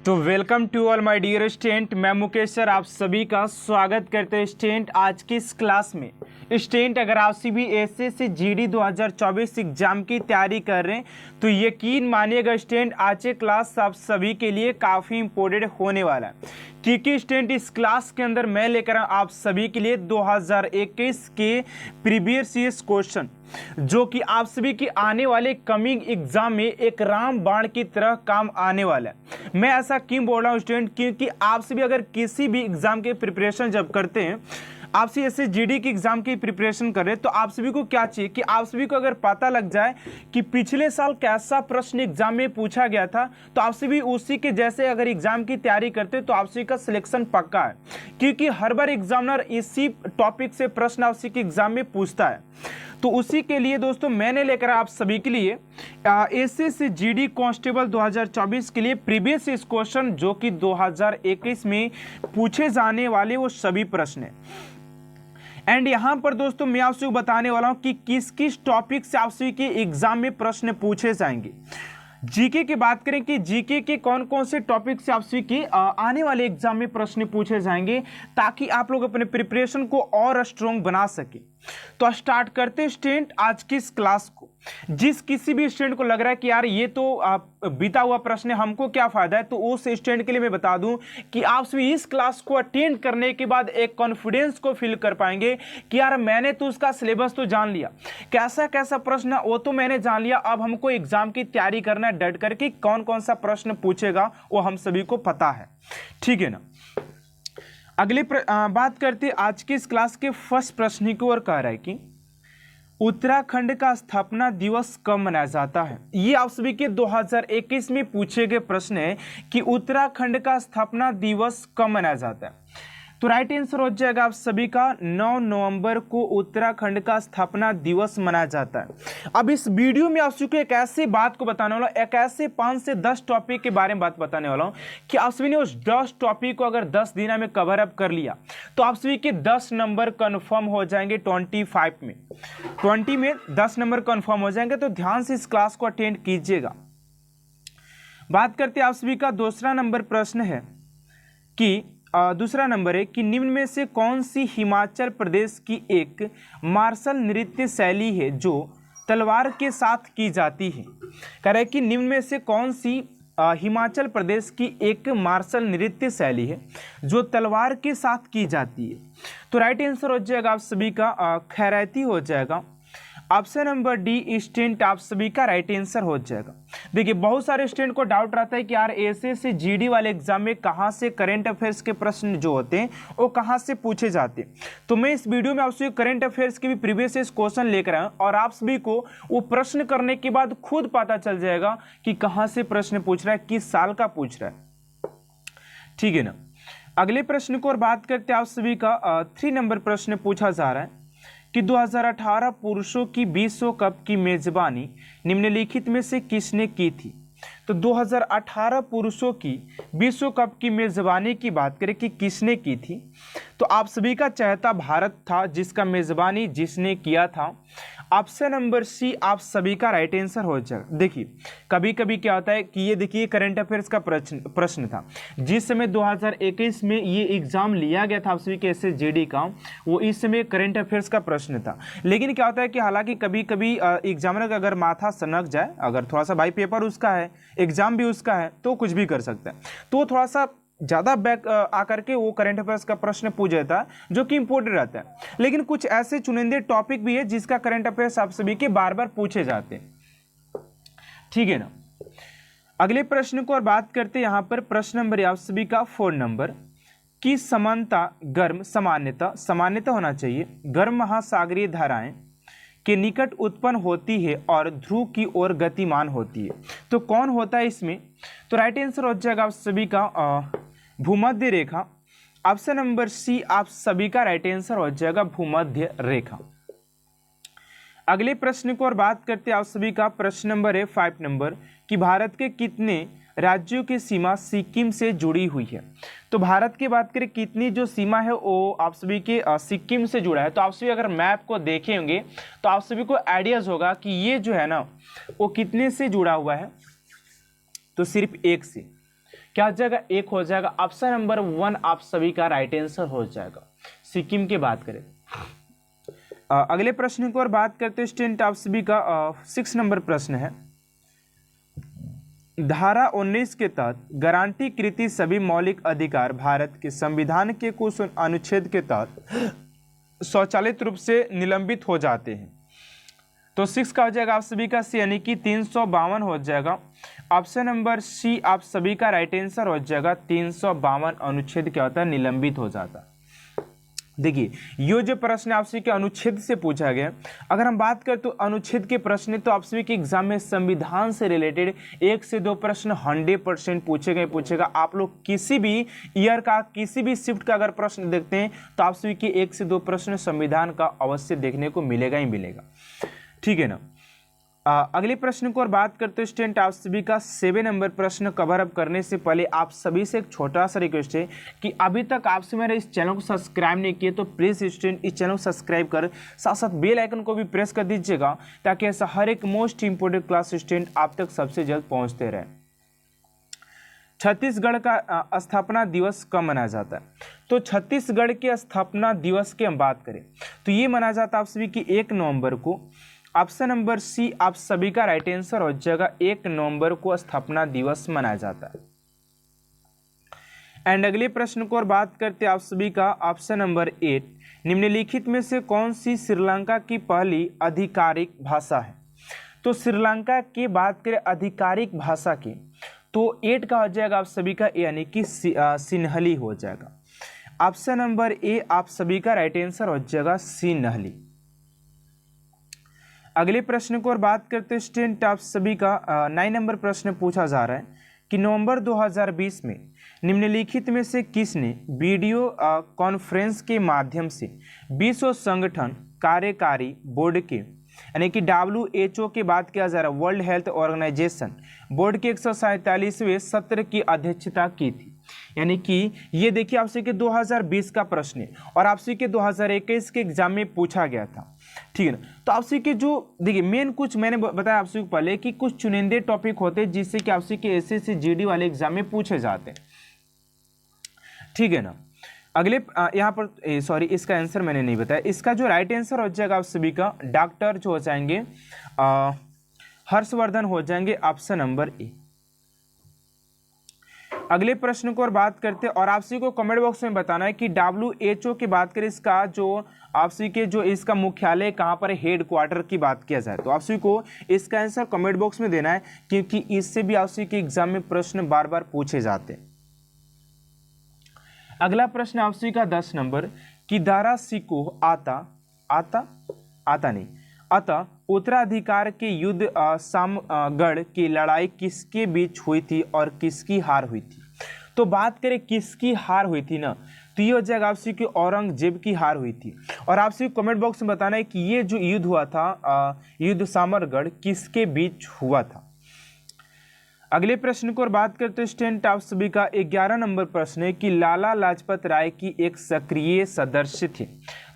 तो welcome to all my dear student. मैं Mukesh sir आप सभी का स्वागत करते हैं स्टूडेंट आज की इस क्लास में। स्टूडेंट अगर आप सभी एसएससी जीडी 2024 एग्जाम की तैयारी कर रहे हैं तो यकीन मानिएगा स्टूडेंट आज की क्लास आप सभी के लिए काफ़ी इंपॉर्टेंट होने वाला है, क्योंकि स्टूडेंट इस क्लास के अंदर मैं लेकर आप सभी के लिए 2021 के प्रीवियस ईयर्स क्वेश्चन जो कि आप सभी की आने वाले कमिंग एग्जाम में एक रामबाण की तरह काम आने वाला है। मैं ऐसा क्यों बोल रहा हूँ स्टूडेंट, क्योंकि आप सभी अगर किसी भी एग्जाम के प्रिपरेशन जब करते हैं, आप सभी ऐसे जीडी की एग्जाम की प्रिपरेशन कर रहे हैं, तो आप सभी को क्या चाहिए कि आप सभी को अगर पता लग जाए कि पिछले साल कैसा प्रश्न एग्जाम में पूछा गया था, तो आप सभी उसी के जैसे अगर एग्जाम की तैयारी करते हैं तो आप सभी का सिलेक्शन पक्का है, क्योंकि हर बार एग्जामिनर इसी टॉपिक से प्रश्न आप सभी के एग्जाम में पूछता है। तो उसी के लिए दोस्तों मैंने लेकर आप सभी के लिए एसएससी जीडी कांस्टेबल 2024 के लिए प्रीवियस इस क्वेश्चन जो कि 2021 में पूछे जाने वाले वो सभी प्रश्न हैं। एंड यहाँ पर दोस्तों मैं आपसे बताने वाला हूँ कि किस किस टॉपिक से आप सभी के एग्जाम में प्रश्न पूछे जाएंगे। जीके की बात करें कि जीके के कौन कौन से टॉपिक से आप सभी के आने वाले एग्जाम में प्रश्न पूछे जाएंगे, ताकि आप लोग अपने प्रिपरेशन को और स्ट्रॉन्ग बना सके। तो स्टार्ट करते हैं स्टूडेंट आज की इस क्लास को। जिस किसी भी स्टूडेंट को लग रहा है कि यार ये तो बीता हुआ प्रश्न है, हमको क्या फायदा है, तो उस स्टूडेंट के लिए मैं बता दूं कि आप सभी इस क्लास को अटेंड करने के बाद एक कॉन्फिडेंस को फील कर पाएंगे कि यार मैंने तो उसका सिलेबस तो जान लिया, कैसा कैसा प्रश्न है वो तो मैंने जान लिया, अब हमको एग्जाम की तैयारी करना है डट करके, कौन कौन सा प्रश्न पूछेगा वो हम सभी को पता है, ठीक है ना। अगले बात करते आज की इस क्लास के फर्स्ट प्रश्न की ओर। कह रहा है कि उत्तराखंड का स्थापना दिवस कब मनाया जाता है। ये आप सभी के 2021 में पूछे गए प्रश्न है कि उत्तराखंड का स्थापना दिवस कब मनाया जाता है। तो राइट आंसर हो जाएगा आप सभी का 9 नवंबर को उत्तराखंड का स्थापना दिवस मनाया जाता है। अब इस वीडियो में आप सभी को एक ऐसी बात को बताने वाला हूं, एक ऐसे 5 से 10 टॉपिक के बारे में बात बताने वाला हूं कि आप सभी ने उस 10 टॉपिक को अगर 10 दिन में कवर अप कर लिया तो आप सभी के 10 नंबर कन्फर्म हो जाएंगे 25 में। 20 में 10 नंबर कन्फर्म हो जाएंगे, तो ध्यान से इस क्लास को अटेंड कीजिएगा। बात करते आप सभी का दूसरा नंबर प्रश्न है कि दूसरा नंबर है कि निम्न में से कौन सी हिमाचल प्रदेश की एक मार्शल नृत्य शैली है जो तलवार के साथ की जाती है। कह रहा है कि निम्न में से कौन सी हिमाचल प्रदेश की एक मार्शल नृत्य शैली है जो तलवार के साथ की जाती है। तो राइट आंसर हो जाएगा आप सभी का खैराती हो जाएगा। ऑप्शन नंबर डी स्टूडेंट आप सभी का राइट आंसर हो जाएगा। देखिए बहुत सारे स्टूडेंट को डाउट रहता है कि यार एसएससी जीडी वाले एग्जाम में कहाँ से करंट अफेयर्स के प्रश्न जो होते हैं वो कहाँ से पूछे जाते हैं। तो मैं इस वीडियो में आप सभी करंट अफेयर्स के भी प्रीवियस क्वेश्चन लेकर आया और आप सभी को वो प्रश्न करने के बाद खुद पता चल जाएगा कि कहाँ से प्रश्न पूछ रहा है, किस साल का पूछ रहा है, ठीक है ना। अगले प्रश्न को और बात करते हैं आप सभी का 3 नंबर प्रश्न पूछा जा रहा है कि 2018 पुरुषों की विश्व कप की मेजबानी निम्नलिखित में से किसने की थी। तो 2018 पुरुषों की विश्व कप की मेजबानी की बात करें कि किसने की थी, तो आप सभी का चहेता भारत था जिसका मेजबानी जिसने किया था। ऑप्शन नंबर सी आप सभी का राइट आंसर हो जाएगा। देखिए कभी कभी क्या होता है कि ये देखिए करंट अफेयर्स का प्रश्न था जिस समय 2021 में ये एग्जाम लिया गया था आप सभी के एसएससी जीडी का, वो इस समय करंट अफेयर्स का प्रश्न था। लेकिन क्या होता है कि हालांकि कभी कभी एग्जामिनर का अगर माथा सनक जाए, अगर थोड़ा सा भाई पेपर उसका है एग्जाम भी उसका है तो कुछ भी कर सकता है, तो थोड़ा सा ज़्यादा बैक आकर के वो करंट अफेयर्स का प्रश्न पूछ जाता है जो कि इंपॉर्टेंट रहता है। लेकिन कुछ ऐसे चुनिंदे टॉपिक भी है जिसका करंट अफेयर्स आप सभी के बार बार पूछे जाते हैं, ठीक है ना। अगले प्रश्न को और बात करते हैं यहाँ पर प्रश्न नंबर आप सभी का 4 नंबर की समानता गर्म सामान्यता होना चाहिए गर्म महासागरीय धाराएं के निकट उत्पन्न होती है और ध्रुव की ओर गतिमान होती है। तो कौन होता है इसमें, तो राइट आंसर हो जाएगा आप सभी का भूमध्य रेखा। ऑप्शन नंबर सी आप सभी का राइट आंसर हो जाएगा भूमध्य रेखा। अगले प्रश्न को और बात करते हैं आप सभी का प्रश्न नंबर है 5 नंबर कि भारत के कितने राज्यों की सीमा सिक्किम से जुड़ी हुई है। तो भारत की बात करें कितनी जो सीमा है वो आप सभी के सिक्किम से जुड़ा है। तो आप सभी अगर मैप को देखे होंगे तो आप सभी को आइडियाज होगा कि ये जो है ना वो कितने से जुड़ा हुआ है, तो सिर्फ 1 से। क्या हो जाएगा, एक हो जाएगा। ऑप्शन नंबर 1 आप सभी का राइट आंसर हो जाएगा। सिक्किम की बात करें। अगले प्रश्न की ओर बात करते हैं स्टूडेंट, आप सभी का 6 नंबर प्रश्न है। धारा 19 के तहत गारंटी कृति सभी मौलिक अधिकार भारत के संविधान के कुछ अनुच्छेद के तहत स्वचालित रूप से निलंबित हो जाते हैं। तो 6 का हो जाएगा आप सभी का सी, यानी कि 352 हो जाएगा। ऑप्शन नंबर सी आप सभी का राइट आंसर हो जाएगा। 352 अनुच्छेद क्या होता है, निलंबित हो जाता है। देखिए ये जो प्रश्न आप सभी के अनुच्छेद से पूछा गया, अगर हम बात करें तो अनुच्छेद के प्रश्न तो आप सभी के एग्जाम में संविधान से रिलेटेड 1 से 2 प्रश्न 100% पूछेगा। आप लोग किसी भी ईयर का किसी भी शिफ्ट का अगर प्रश्न देखते हैं तो आप सभी के 1 से 2 प्रश्न संविधान का अवश्य देखने को मिलेगा ही मिलेगा, ठीक है ना। अगले प्रश्न को और बात करते हैं स्टूडेंट, आप सभी का 7 नंबर प्रश्न कवर अप करने से पहले आप सभी से एक छोटा सा रिक्वेस्ट है कि अभी तक आपसे मेरे इस चैनल को सब्सक्राइब नहीं किए तो प्लीज़ स्टूडेंट इस चैनल को सब्सक्राइब कर साथ साथ बेल आइकन को भी प्रेस कर दीजिएगा, ताकि ऐसा हर एक मोस्ट इंपोर्टेंट क्लास स्टूडेंट आप तक सबसे जल्द पहुँचते रहे। छत्तीसगढ़ का स्थापना दिवस कब मनाया जाता है? तो छत्तीसगढ़ के स्थापना दिवस की हम बात करें तो ये मनाया जाता है आप सभी की 1 नवंबर को। ऑप्शन नंबर सी आप सभी का राइट आंसर हो जाएगा। 1 नवंबर को स्थापना दिवस मनाया जाता है। एंड अगले प्रश्न को और बात करते हैं आप सभी का ऑप्शन नंबर 8, निम्नलिखित में से कौन सी श्रीलंका की पहली आधिकारिक भाषा है? तो श्रीलंका की बात करें आधिकारिक भाषा की तो 8 का हो जाएगा आप सभी का, यानी कि सिन्हली हो जाएगा। ऑप्शन नंबर ए आप सभी का राइट आंसर हो जाएगा सिन्हली। अगले प्रश्न को और बात करते हैं स्टूडेंट, आप सभी का 9 नंबर प्रश्न पूछा जा रहा है कि नवंबर 2020 में निम्नलिखित में से किसने वीडियो कॉन्फ्रेंस के माध्यम से विश्व संगठन कार्यकारी बोर्ड के यानी कि WHO की बात किया जा रहा है, वर्ल्ड हेल्थ ऑर्गेनाइजेशन बोर्ड के 147वें सत्र की अध्यक्षता की थी? यानी कि ये देखिए आपसे के 2020 का प्रश्न है और आपसे के 2021 के एग्जाम में पूछा गया था, ठीक है ना। तो आपसे के जो देखिए मेन कुछ मैंने बताया आपसे पहले कि कुछ चुनिंदे टॉपिक होते हैं जिससे कि आपसे के SSC GD वाले एग्जाम में पूछे जाते हैं, ठीक है ना। अगले यहाँ पर सॉरी इसका आंसर मैंने नहीं बताया, इसका जो राइट आंसर हो जाएगा आप सभी का डॉक्टर जो हो जाएंगे हर्षवर्धन हो जाएंगे। Option number A. अगले प्रश्न को और बात करते हैं और आपसी को कमेंट बॉक्स में बताना है कि WHO की बात करें इसका जो आपसी के जो इसका मुख्यालय कहाँ पर हेड क्वार्टर की बात किया जाए तो आपसी को इसका आंसर कमेंट बॉक्स में देना है, क्योंकि इससे भी आपसी के एग्जाम में प्रश्न बार बार पूछे जाते हैं। अगला प्रश्न आपसी का 10 नंबर कि दारा सिकोह अतः उत्तराधिकार के युद्ध सामगढ़ की लड़ाई किसके बीच हुई थी और किसकी हार हुई थी? तो बात करें किसकी हार हुई थी ना, तो ये हो जाएगा आपसी की औरंगजेब की हार हुई थी। और आपसे कमेंट बॉक्स में बताना है कि ये जो युद्ध हुआ था युद्ध सामरगढ़ किसके बीच हुआ था। अगले प्रश्न को और बात करते हैं स्टूडेंट, आप सभी का 11 नंबर प्रश्न है कि लाला लाजपत राय की एक सक्रिय सदस्य थे।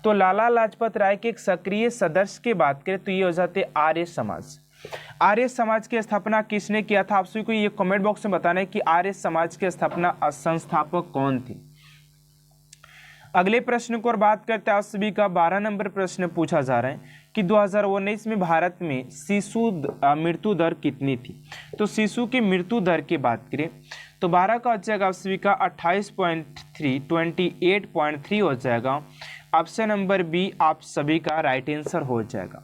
तो लाला लाजपत राय के एक सक्रिय सदस्य की बात करें तो ये हो जाते आर्य समाज। आर्य समाज की स्थापना किसने किया था? आप सभी को ये कमेंट बॉक्स में बताना है कि आर्य समाज के स्थापना संस्थापक कौन थे। अगले प्रश्न को और बात करते हैं आप सभी का 12 नंबर प्रश्न पूछा जा रहा है कि 2019 में भारत में शिशु मृत्यु दर कितनी थी? तो शिशु की मृत्यु दर की बात करें तो 12 का हो जाएगा आप सभी का 28.3 हो जाएगा। ऑप्शन नंबर बी आप सभी का राइट आंसर हो जाएगा।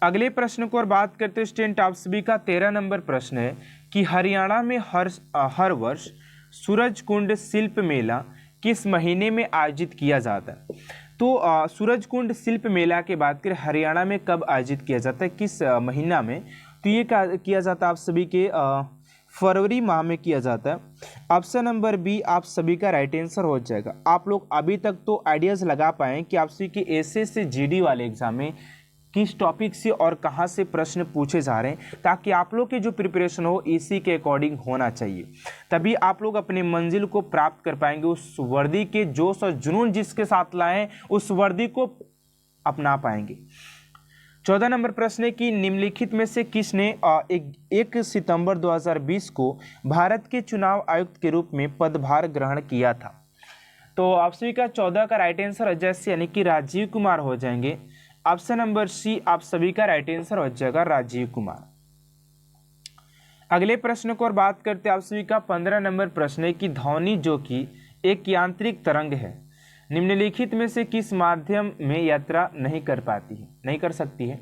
अगले प्रश्न को और बात करते हैं स्टूडेंट, आप सभी का 13 नंबर प्रश्न है कि हरियाणा में हर वर्ष सूरजकुंड शिल्प मेला किस महीने में आयोजित किया जाता है? तो सूरजकुंड शिल्प मेला के बात करें हरियाणा में कब आयोजित किया जाता है, किस महीना में? तो ये किया जाता है आप सभी के फरवरी माह में किया जाता है। ऑप्शन नंबर बी आप सभी का राइट आंसर हो जाएगा। आप लोग अभी तक तो आइडियाज़ लगा पाएँ कि आप सभी के SSC GD वाले एग्जाम में किस टॉपिक से और कहां से प्रश्न पूछे जा रहे हैं, ताकि आप लोग की जो प्रिपरेशन हो इसी के अकॉर्डिंग होना चाहिए, तभी आप लोग अपनी मंजिल को प्राप्त कर पाएंगे। उस वर्दी के जोश और जुनून जिसके साथ लाएं उस वर्दी को अपना पाएंगे। 14 नंबर प्रश्न है कि निम्नलिखित में से किसने 1 सितंबर 2020 को भारत के चुनाव आयुक्त के रूप में पदभार ग्रहण किया था? तो आप सभी का 14 का राइट आंसर हो जाए यानी कि राजीव कुमार हो जाएंगे। ऑप्शन नंबर सी आप सभी का राइट आंसर हो जाएगा राजीव कुमार। अगले प्रश्न को और बात करते हैं आप सभी का 15 नंबर प्रश्न है कि ध्वनि जो कि एक यांत्रिक तरंग है निम्नलिखित में से किस माध्यम में यात्रा नहीं कर सकती है?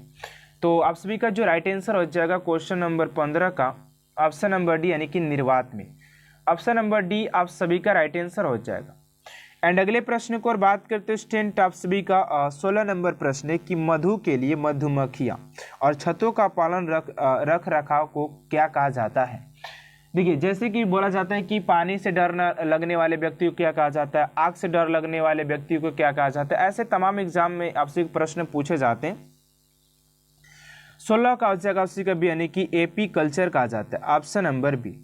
तो आप सभी का जो राइट आंसर हो जाएगा क्वेश्चन नंबर 15 का ऑप्शन नंबर डी यानी कि निर्वात में। ऑप्शन नंबर डी आप सभी का राइट आंसर हो जाएगा। एंड अगले प्रश्न को और बात करते हैं स्टूडेंट आप सभी का 16 नंबर प्रश्न है कि मधु के लिए मधुमक्खियां और छत्तों का पालन रख रखाव को क्या कहा जाता है? देखिए जैसे कि बोला जाता है कि पानी से डर न लगने वाले व्यक्ति को क्या कहा जाता है, आग से डर लगने वाले व्यक्ति को क्या कहा जाता है, ऐसे तमाम एग्जाम में आपसे प्रश्न पूछे जाते हैं। 16 का हो जाएगा उसी का बी यानी कि एपी कल्चर कहा जाता है। Option number B.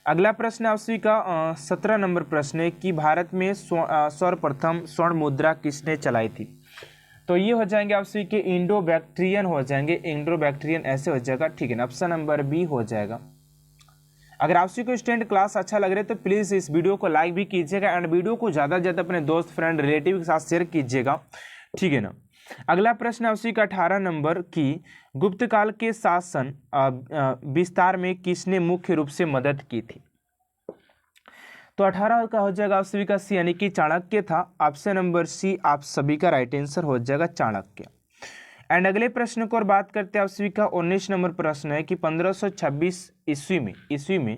अगला प्रश्न है उसी का 17 नंबर प्रश्न है कि भारत में सर्वप्रथम स्वर्ण मुद्रा किसने चलाई थी? तो ये हो जाएंगे आप सभी के इंडो बैक्टीरियन हो जाएंगे, इंडो बैक्टीरियन ऐसे हो जाएगा, ठीक है ना। ऑप्शन नंबर बी हो जाएगा। अगर आप सभी को स्टूडेंट क्लास अच्छा लग रहा है तो प्लीज़ इस वीडियो को लाइक भी कीजिएगा एंड वीडियो को ज़्यादा से ज़्यादा अपने दोस्त फ्रेंड रिलेटिव के साथ शेयर कीजिएगा, ठीक है ना। अगला प्रश्न है उसी का 18 नंबर की गुप्त काल के शासन विस्तार में किसने मुख्य रूप से मदद की थी? तो 18 का हो जाएगा आप सभी का सी यानी कि चाणक्य था। ऑप्शन नंबर सी आप सभी का राइट आंसर हो जाएगा चाणक्य। एंड अगले प्रश्न को और बात करते हैं आप सभी का 19 नंबर प्रश्न है कि 1526 ईस्वी में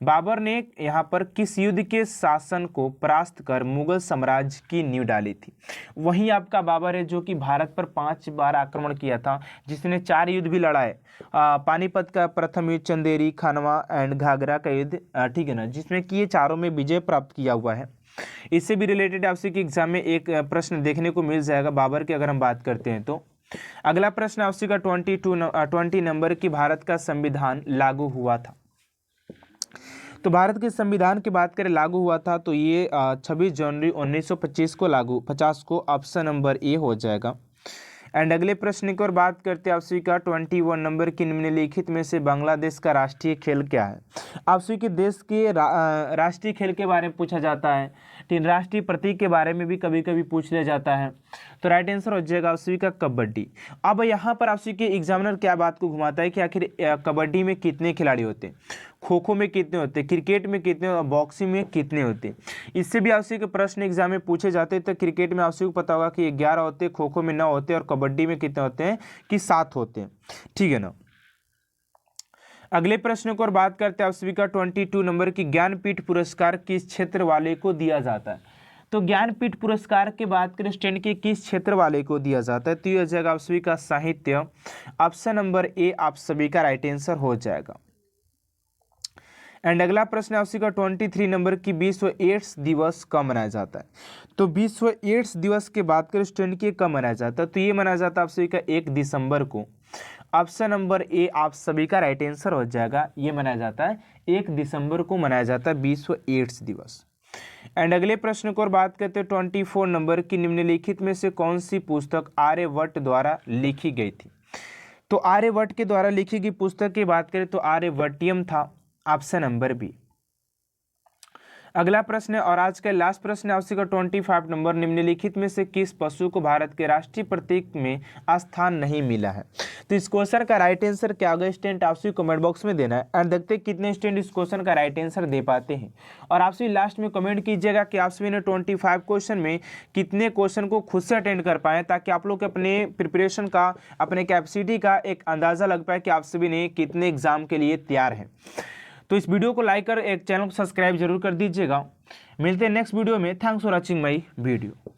बाबर ने यहाँ पर किस युद्ध के शासन को परास्त कर मुगल साम्राज्य की नींव डाली थी? वहीं आपका बाबर है जो कि भारत पर 5 बार आक्रमण किया था, जिसने 4 युद्ध भी लड़ाए। पानीपत का प्रथम युद्ध, चंदेरी, खानवा एंड घाघरा का युद्ध, ठीक है ना, जिसमें कि ये चारों में विजय प्राप्त किया हुआ है। इससे भी रिलेटेड आपसे कि एग्जाम में एक प्रश्न देखने को मिल जाएगा बाबर की अगर हम बात करते हैं तो। अगला प्रश्न आपसे का 20 नंबर की भारत का संविधान लागू हुआ था। तो भारत के संविधान की बात करें लागू हुआ था तो ये 26 जनवरी 1950 को ऑप्शन नंबर ए हो जाएगा। एंड अगले प्रश्न की ओर बात करते हैं आप सभी का 21 नंबर की निम्नलिखित में से बांग्लादेश का राष्ट्रीय खेल क्या है? आप सभी के देश के राष्ट्रीय खेल के बारे में पूछा जाता है, तीन राष्ट्रीय प्रतीक के बारे में भी कभी कभी पूछ लिया जाता है। तो राइट आंसर हो जाएगा आप सभी का कबड्डी। अब यहाँ पर आप सभी के एग्जामिनर क्या बात को घुमाता है कि आखिर कबड्डी में कितने खिलाड़ी होते हैं, खो खो में कितने होते हैं, क्रिकेट में कितने और बॉक्सिंग में कितने होते हैं। इससे भी आपसे के प्रश्न एग्जाम में पूछे जाते हैं। तो क्रिकेट में आपसे को पता होगा कि 11 होते हैं, खो खो में 9 होते हैं और कबड्डी में कितने होते हैं कि 7 होते हैं, ठीक है ना। अगले प्रश्न को और बात करते हैं आप सभी का 22 नंबर की ज्ञानपीठ पुरस्कार किस क्षेत्र वाले को दिया जाता है? तो ज्ञानपीठ पुरस्कार के बात करें स्टूडेंट के किस क्षेत्र वाले को दिया जाता है? तो यह जाएगा आप सभी का साहित्य। ऑप्शन नंबर ए आप सभी का राइट आंसर हो जाएगा। एंड अगला प्रश्न आप सभी का 23 नंबर की विश्व एड्स दिवस कब मनाया जाता है? तो विश्व एड्स दिवस की बात करें स्टूडेंट की कब मनाया जाता है? तो ये मनाया जाता है आप सभी का 1 दिसंबर को। ऑप्शन नंबर ए आप सभी का राइट आंसर हो जाएगा। ये मनाया जाता है 1 दिसंबर को मनाया जाता है विश्व एड्स दिवस। एंड अगले प्रश्न को और बात करते हैं 24 नंबर की निम्नलिखित में से कौन सी पुस्तक आर्यभट्ट द्वारा लिखी गई थी? तो आर्यभट्ट के द्वारा लिखी गई पुस्तक की बात करें तो आर्यभट्टियम था। Option number B. अगला प्रश्न है और आज का लास्ट प्रश्न है आपसे का 25 नंबर निम्नलिखित में से किस पशु को भारत के राष्ट्रीय प्रतीक में स्थान नहीं मिला है? तो इस क्वेश्चन का राइट आंसर क्या होगा स्टूडेंट आपसे कमेंट बॉक्स में देना है एंड देखते हैं कितने स्टूडेंट इस क्वेश्चन का राइट आंसर दे पाते हैं। और आपसे लास्ट में कमेंट कीजिएगा कि आप सभी ने 25 क्वेश्चन में कितने क्वेश्चन को खुद से अटेंड कर पाए, ताकि आप लोग अपने प्रिपरेशन का, अपने कैपेसिटी का एक अंदाजा लग पाए कि आप सभी ने कितने एग्जाम के लिए तैयार हैं। तो इस वीडियो को लाइक कर एक चैनल को सब्सक्राइब जरूर कर दीजिएगा। मिलते हैं नेक्स्ट वीडियो में। Thanks for watching my video.